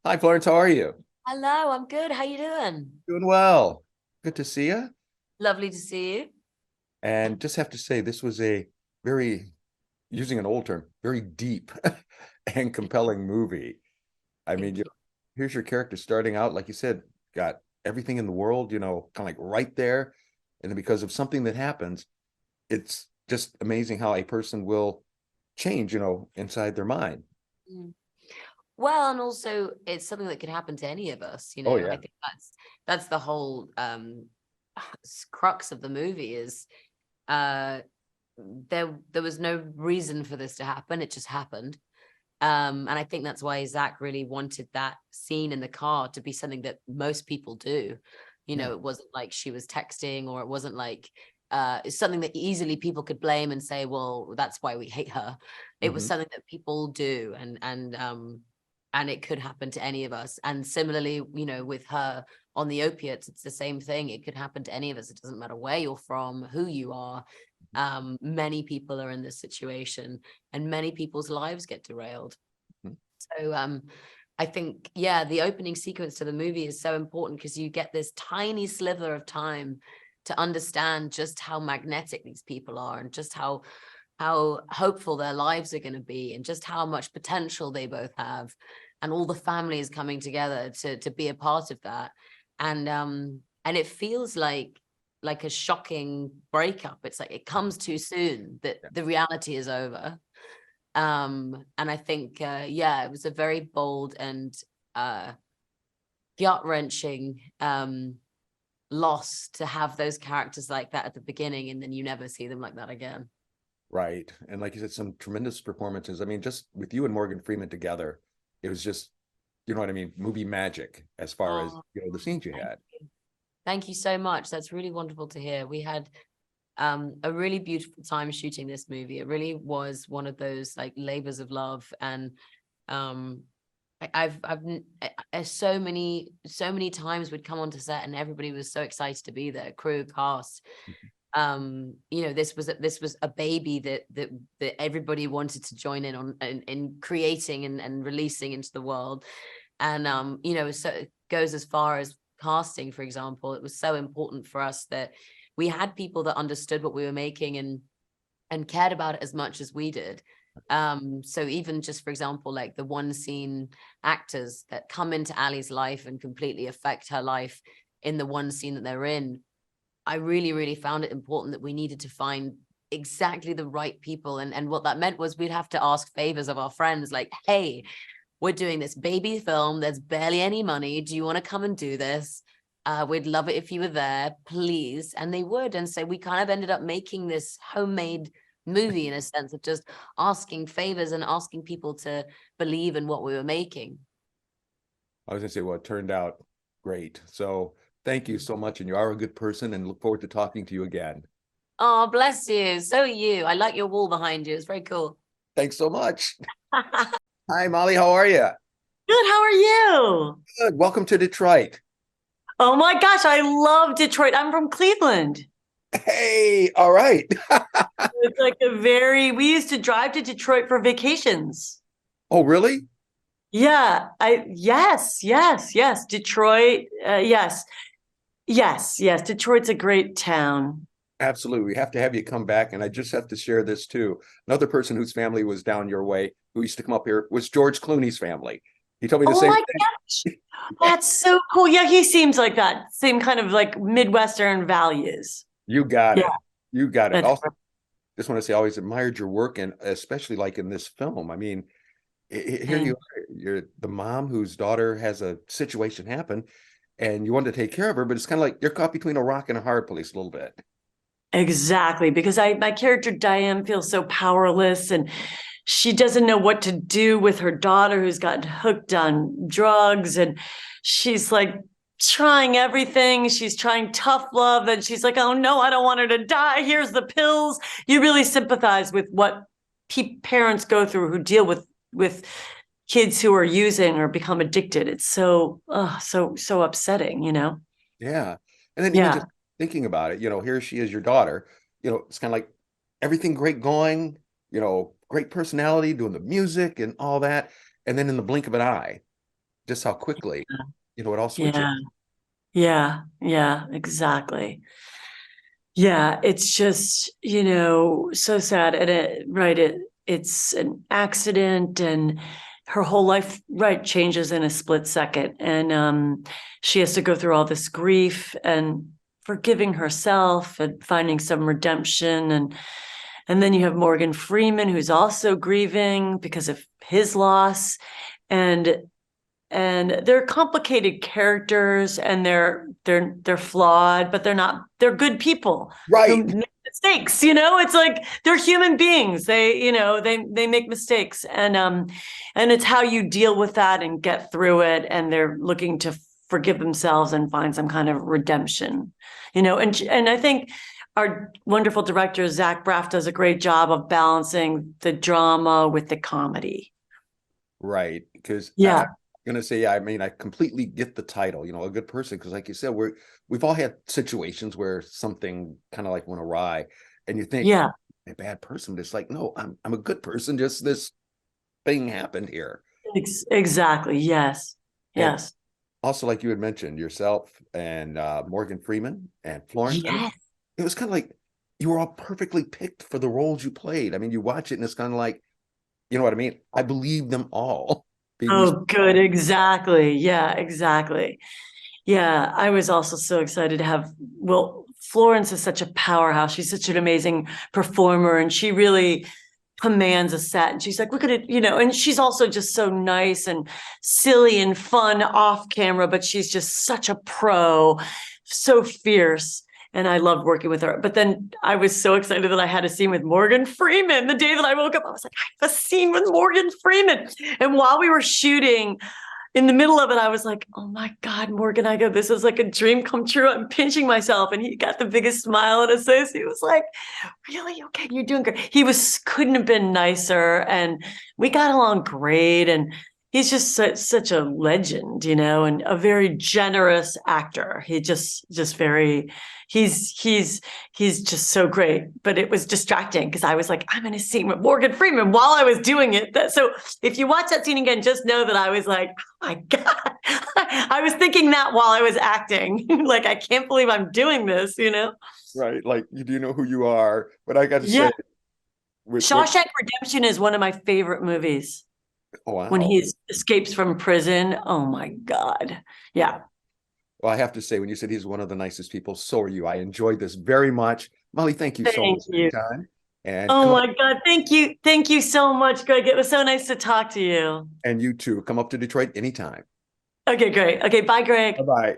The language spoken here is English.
Hi, Florence. How are you? Hello, I'm good. How you doing? Doing well. Good to see you. Lovely to see you. And just have to say, this was a very, using an old term, very deep and compelling movie. I mean, Thank you. here's your character starting out, like you said, got everything in the world, kind of like right there. And then because of something that happens, it's just amazing how a person will change, inside their mind. Mm. Well, and also it's something that could happen to any of us, Oh, I yeah. think that's the whole crux of the movie is uh there was no reason for this to happen. It just happened. And I think that's why Zach really wanted that scene in the car to be something that most people do. Yeah. It wasn't like she was texting, or it wasn't like it's something that easily people could blame and say, well, that's why we hate her. It was Hmm. something that people do, and it could happen to any of us. And similarly, with her on the opiates, it's the same thing. It could happen to any of us. It doesn't matter where you're from, who you are. Many people are in this situation, and many people's lives get derailed. So I think, yeah, the opening sequence to the movie is so important because you get this tiny sliver of time to understand just how magnetic these people are, and just how hopeful their lives are going to be, and just how much potential they both have, and all the families coming together to be a part of that. And it feels like a shocking breakup. It's like it comes too soon, that the reality is over. And I think yeah, it was a very bold and uh gut-wrenching loss to have those characters like that at the beginning, and then you never see them like that again. Right. And like you said, some tremendous performances. I mean, just with you and Morgan Freeman together, it was just, you know what I mean, movie magic as far as, Oh, the scenes you thank had. you. Thank you so much. That's really wonderful to hear. We had a really beautiful time shooting this movie. It really was one of those like labors of love. And um so many times we'd come onto set and everybody was so excited to be there, crew, cast. This was a baby that everybody wanted to join in on, in creating and releasing into the world. And so it goes as far as casting. For example, it was so important for us that we had people that understood what we were making and cared about it as much as we did. So even just, for example, like the one scene actors that come into Ali's life and completely affect her life in the one scene that they're in, I really, really found it important that we needed to find exactly the right people. And what that meant was we'd have to ask favors of our friends, like, hey, we're doing this baby film. There's barely any money. Do you want to come and do this? We'd love it if you were there, please. And they would. And so we kind of ended up making this homemade movie, in a sense of just asking favors and asking people to believe in what we were making. I was gonna say, well, it turned out great. So thank you so much. And you are a good person and look forward to talking to you again. Oh, bless you. So are you. I like your wall behind you. It's very cool. Thanks so much. Hi, Molly. How are you? Good, how are you? Good. Welcome to Detroit. Oh my gosh, I love Detroit. I'm from Cleveland. Hey, all right. It's like we used to drive to Detroit for vacations. Oh, really? Yes. Detroit, yes. Detroit's a great town. Absolutely. We have to have you come back. And I just have to share this too. Another person whose family was down your way who used to come up here was George Clooney's family. He told me the Oh same my thing. gosh, that's so cool. Yeah, he seems like that. Same kind of like Midwestern values. You got Yeah, it. You got it. that's Also, just want to say I always admired your work and especially like in this film. I mean, here you great. are. You're the mom whose daughter has a situation happen and you wanted to take care of her, but it's kind of like you're caught between a rock and a hard place a little bit. Exactly, because my character Diane feels so powerless, and she doesn't know what to do with her daughter who's gotten hooked on drugs, and she's like trying everything. She's trying tough love, and she's like, "Oh no, I don't want her to die. Here's the pills." You really sympathize with what parents go through who deal with kids who are using or become addicted. It's so upsetting. Yeah. And then even Yeah. just thinking about it, here she is, your daughter, it's kind of like everything great going, great personality, doing the music and all that. And then in the blink of an eye, just how quickly, it all switches. Yeah. Yeah. Yeah. Exactly. Yeah. It's just, so sad. And it's an accident, and her whole life, right, changes in a split second. And she has to go through all this grief and forgiving herself and finding some redemption. And then you have Morgan Freeman, who's also grieving because of his loss. And they're complicated characters, and they're flawed, but they're good people who Right. make mistakes. It's like they're human beings. They make mistakes, and it's how you deal with that and get through it. And they're looking to forgive themselves and find some kind of redemption. And I think our wonderful director Zach Braff does a great job of balancing the drama with the comedy. Right. Because Yeah. I'm going to say, I mean, I completely get the title, a good person. Because like you said, we've all had situations where something kind of like went awry, and you think, Yeah. I'm a bad person. But it's like, no, I'm a good person. Just this thing happened here. Exactly. Yes. And Yes. also, like you had mentioned, yourself and Morgan Freeman and Florence. I mean, Yes. it was kind of like you were all perfectly picked for the roles you played. I mean, you watch it and it's kind of like, you know what I mean? I believe them all. Oh, good. Exactly. Yeah, exactly. Yeah. I was also so excited to have, Florence is such a powerhouse. She's such an amazing performer, and she really commands a set. And she's like, look at it, and she's also just so nice and silly and fun off camera, but she's just such a pro, so fierce. And I loved working with her. But then I was so excited that I had a scene with Morgan Freeman. The day that I woke up, I was like, I have a scene with Morgan Freeman. And while we were shooting, in the middle of it, I was like, oh my God, Morgan, I go, this is like a dream come true. I'm pinching myself. And he got the biggest smile on his face. He was like, really? Okay, you're doing great. Couldn't have been nicer. And we got along great. And he's just such a legend, and a very generous actor. He just very, he's just so great. But it was distracting because I was like, I'm in a scene with Morgan Freeman while I was doing it. So if you watch that scene again, just know that I was like, oh my God, I was thinking that while I was acting. Like, I can't believe I'm doing this, Right. Like, you do know who you are. But I got to Yeah. say, Shawshank Redemption is one of my favorite movies. oh, wow. When he escapes from prison. Oh my God. Yeah. Well, I have to say, when you said he's one of the nicest people, so are you. I enjoyed this very much. Molly, thank you so Thank much for you. your time. And Oh my God. Thank you. Thank you so much, Greg. It was so nice to talk to you. and you too. Come up to Detroit anytime. Okay, great. Okay, bye, Greg. Bye-bye.